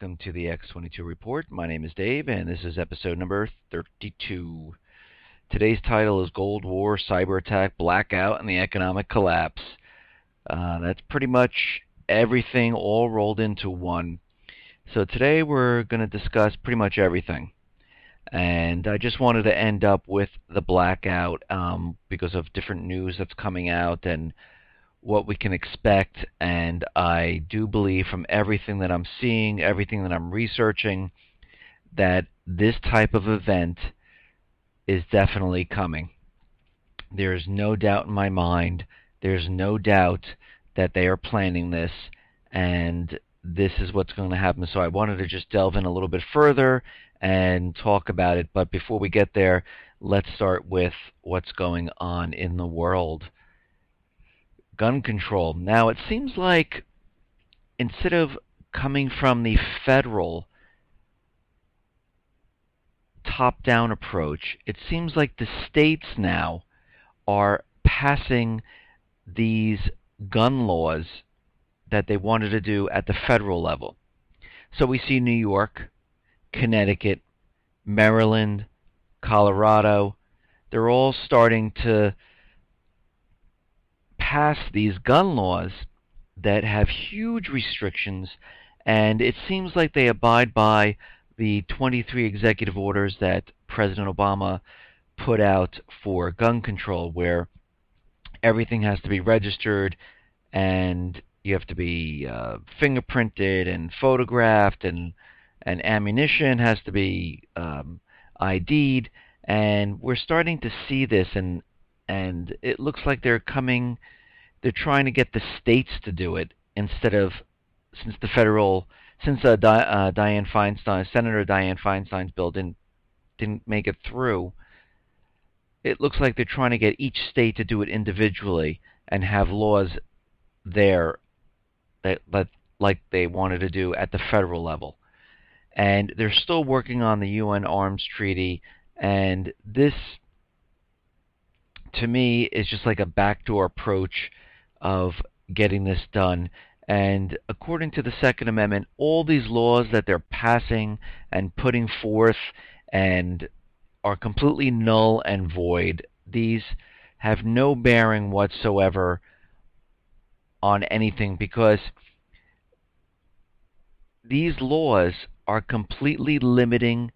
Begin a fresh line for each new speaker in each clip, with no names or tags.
welcome to the X22 Report. My name is Dave, and this is episode number 32. Today's title is Gold War, Cyber Attack, Blackout, and the Economic Collapse. That's pretty much everything all rolled into one. So today we're going to discuss pretty much everything. And I just wanted to end up with the blackout because of different news that's coming out and what we can expect. And I do believe from everything that I'm seeing, everything that I'm researching, that this type of event is definitely coming. There's no doubt in my mind. There's no doubt that they are planning this, and this is what's going to happen. So I wanted to just delve in a little bit further and talk about it. But before we get there, let's start with what's going on in the world. Gun control. Now, it seems like instead of coming from the federal top-down approach, it seems like the states now are passing these gun laws that they wanted to do at the federal level. So we see New York, Connecticut, Maryland, Colorado. They're all starting to pass these gun laws that have huge restrictions, and it seems like they abide by the 23 executive orders that President Obama put out for gun control, where everything has to be registered and you have to be fingerprinted and photographed, and ammunition has to be ID'd, and we're starting to see this, and it looks like they're trying to get the states to do it instead of, since Senator Dianne Feinstein's bill didn't make it through. It looks like they're trying to get each state to do it individually and have laws there that like they wanted to do at the federal level. And they're still working on the UN Arms Treaty, and this, to me, is just like a backdoor approach of getting this done. And according to the Second Amendment, all these laws that they're passing and putting forth and are completely null and void. These have no bearing whatsoever on anything, because these laws are completely limiting,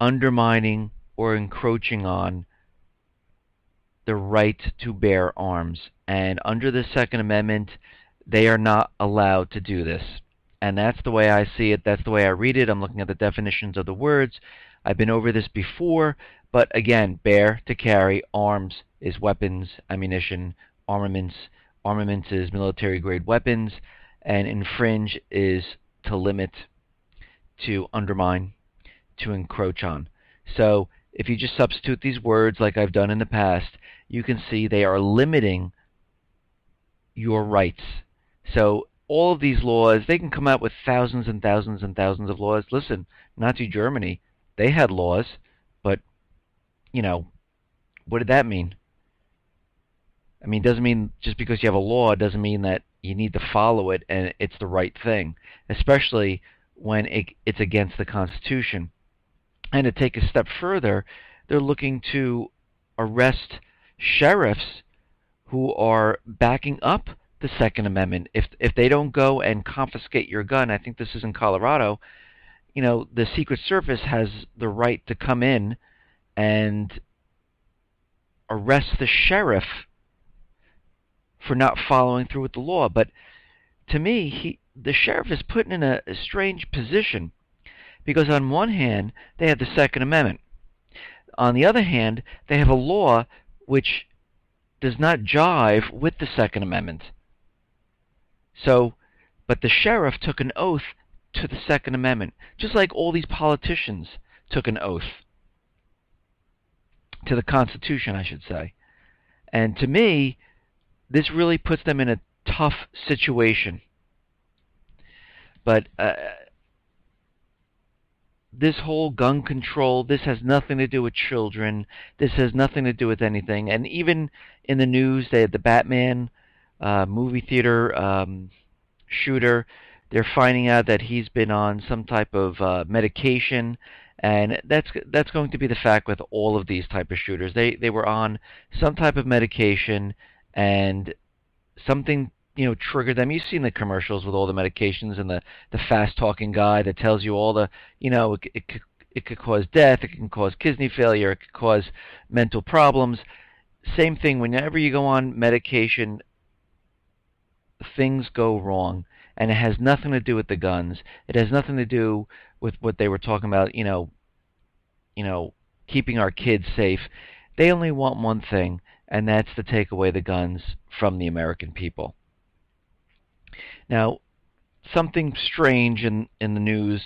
undermining, or encroaching on the right to bear arms. And under the Second Amendment, they are not allowed to do this. And that's the way I see it. That's the way I read it. I'm looking at the definitions of the words. I've been over this before, but again, bear, to carry, arms is weapons, ammunition, armaments. Armaments is military-grade weapons, and infringe is to limit, to undermine, to encroach on. So if you just substitute these words like I've done in the past, you can see they are limiting your rights. So all of these laws, they can come out with thousands and thousands and thousands of laws. Listen, Nazi Germany, they had laws, but, what did that mean? I mean, it doesn't mean just because you have a law, it doesn't mean that you need to follow it and it's the right thing, especially when it's against the Constitution. And to take a step further, they're looking to arrest sheriffs who are backing up the Second Amendment. If they don't go and confiscate your gun, I think this is in Colorado, the Secret Service has the right to come in and arrest the sheriff for not following through with the law. But to me, the sheriff is put in a strange position, because on one hand, they have the Second Amendment. On the other hand, they have a law which does not jive with the Second Amendment. So, but the sheriff took an oath to the Second Amendment, just like all these politicians took an oath to the Constitution, I should say. And to me, this really puts them in a tough situation. But this whole gun control, this has nothing to do with children. This has nothing to do with anything. And even in the news, they had the Batman movie theater shooter. They're finding out that he's been on some type of medication, and that's going to be the fact with all of these type of shooters. They were on some type of medication, and something triggered them. You've seen the commercials with all the medications and the fast talking guy that tells you all the it could cause death, it can cause kidney failure, it could cause mental problems. Same thing, whenever you go on medication, things go wrong, and it has nothing to do with the guns. It has nothing to do with what they were talking about, keeping our kids safe. They only want one thing, and that's to take away the guns from the American people. Now, something strange in the news,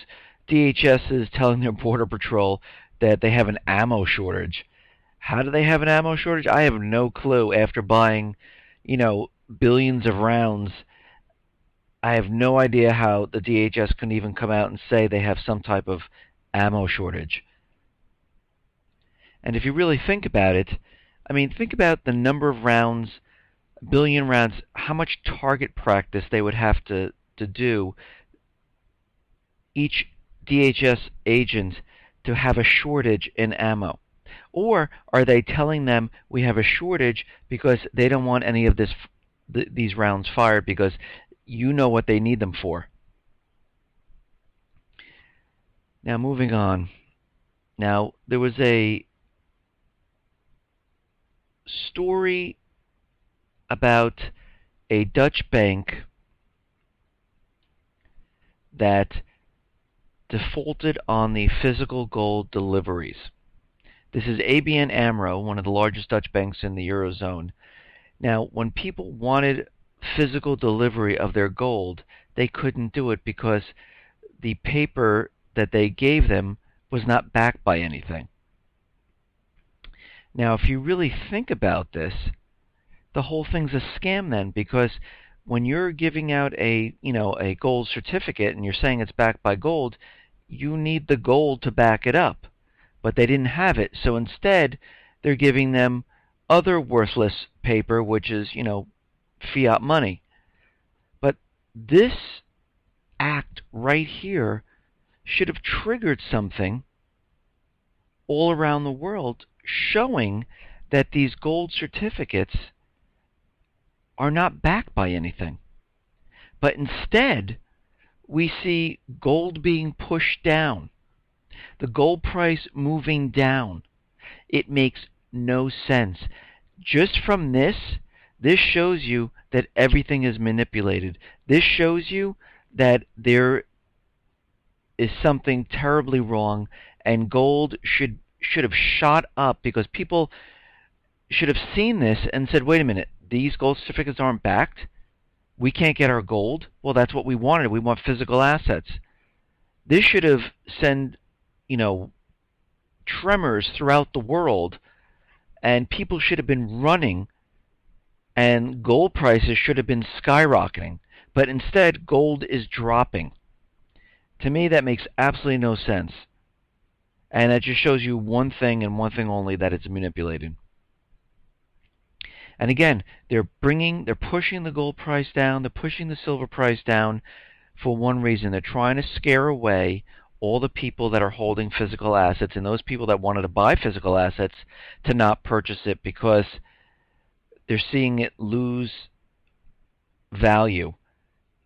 DHS is telling their Border Patrol that they have an ammo shortage. How do they have an ammo shortage? I have no clue. After buying, billions of rounds, I have no idea how the DHS can even come out and say they have some type of ammo shortage. And if you really think about it, think about the number of rounds, a billion rounds, how much target practice they would have to do, each DHS agent, to have a shortage in ammo. Or are they telling them we have a shortage because they don't want any of these rounds fired because you know what they need them for? Now, moving on. Now, there was a story about a Dutch bank that defaulted on the physical gold deliveries. This is ABN AMRO, one of the largest Dutch banks in the Eurozone. Now, when people wanted physical delivery of their gold, they couldn't do it because the paper that they gave them was not backed by anything. Now, if you really think about this, the whole thing's a scam then, because when you're giving out a gold certificate and you're saying it's backed by gold, you need the gold to back it up. But they didn't have it, so instead they're giving them other worthless paper, which is, fiat money. But this act right here should have triggered something all around the world, showing that these gold certificates are not backed by anything. But instead, we see gold being pushed down, the gold price moving down. It makes no sense. Just from this shows you that everything is manipulated. This shows you that there is something terribly wrong, and gold should have shot up because people should have seen this and said, wait a minute, these gold certificates aren't backed? We can't get our gold? Well, that's what we wanted. We want physical assets. This should have sent, tremors throughout the world, and people should have been running, and gold prices should have been skyrocketing. But instead, gold is dropping. To me, that makes absolutely no sense. And that just shows you one thing and one thing only, that it's manipulated. And again, they're pushing the gold price down, they're pushing the silver price down for one reason. They're trying to scare away all the people that are holding physical assets, and those people that wanted to buy physical assets to not purchase it because they're seeing it lose value.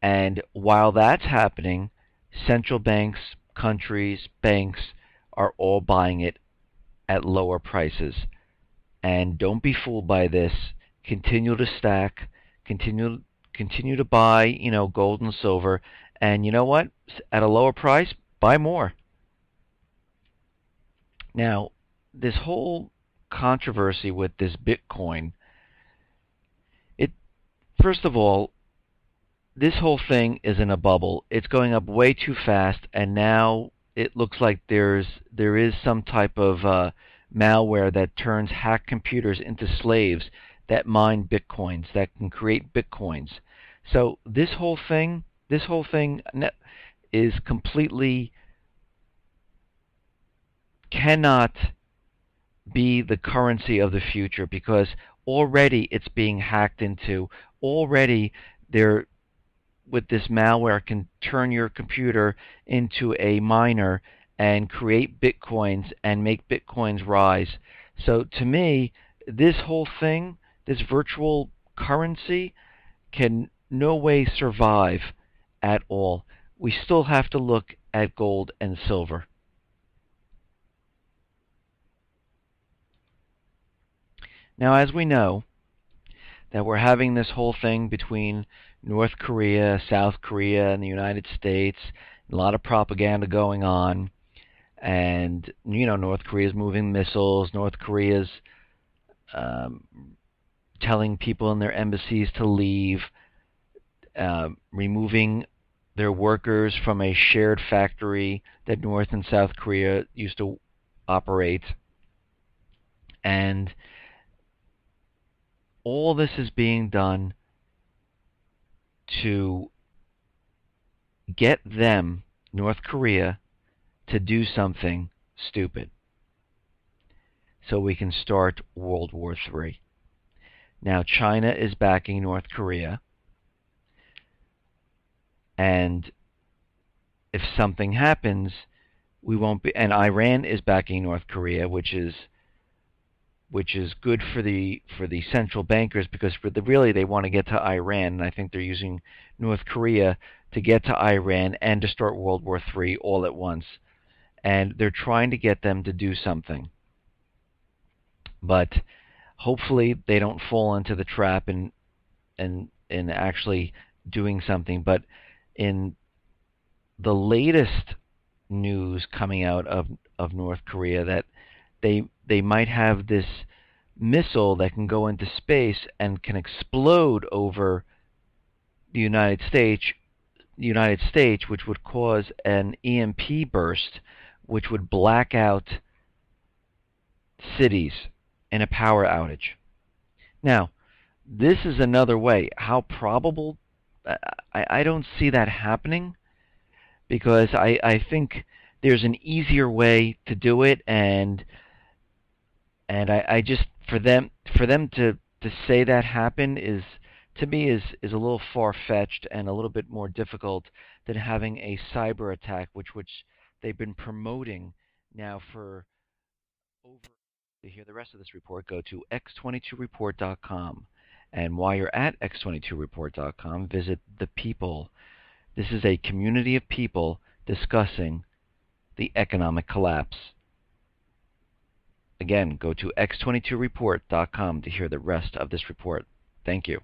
And while that's happening, central banks, countries, banks are all buying it at lower prices. And don't be fooled by this. Continue to stack, continue to buy, gold and silver, and you know what? At a lower price, buy more. Now, this whole controversy with this Bitcoin, first of all, this whole thing is in a bubble. It's going up way too fast, and now it looks like there is some type of malware that turns hacked computers into slaves that mine bitcoins, that can create bitcoins. So this whole thing is completely cannot be the currency of the future, because already it's being hacked into. Already with this malware can turn your computer into a miner and create bitcoins and make bitcoins rise. So to me, this whole thing, this virtual currency, can no way survive at all. We still have to look at gold and silver. Now, as we know, that we're having this whole thing between North Korea, South Korea, and the United States, a lot of propaganda going on, and North Korea's moving missiles, North Korea's um, telling people in their embassies to leave, removing their workers from a shared factory that North and South Korea used to operate. And all this is being done to get them, North Korea, to do something stupid so we can start World War III. Now, China is backing North Korea, and if something happens, we won't be. And Iran is backing North Korea, which is good for the central bankers, because really they want to get to Iran, and I think they're using North Korea to get to Iran and to start World War III all at once. And they're trying to get them to do something. But hopefully they don't fall into the trap and actually doing something. But in the latest news coming out of North Korea, that they might have this missile that can go into space and can explode over the United States, which would cause an EMP burst, which would black out cities in a power outage. Now, this is another way. How probable? I don't see that happening, because I think there's an easier way to do it, and I just for them to say that happen is, to me, is a little far-fetched and a little bit more difficult than having a cyber attack, which they've been promoting now for over. To hear the rest of this report, go to x22report.com. And while you're at x22report.com, visit The People. This is a community of people discussing the economic collapse. Again, go to x22report.com to hear the rest of this report. Thank you.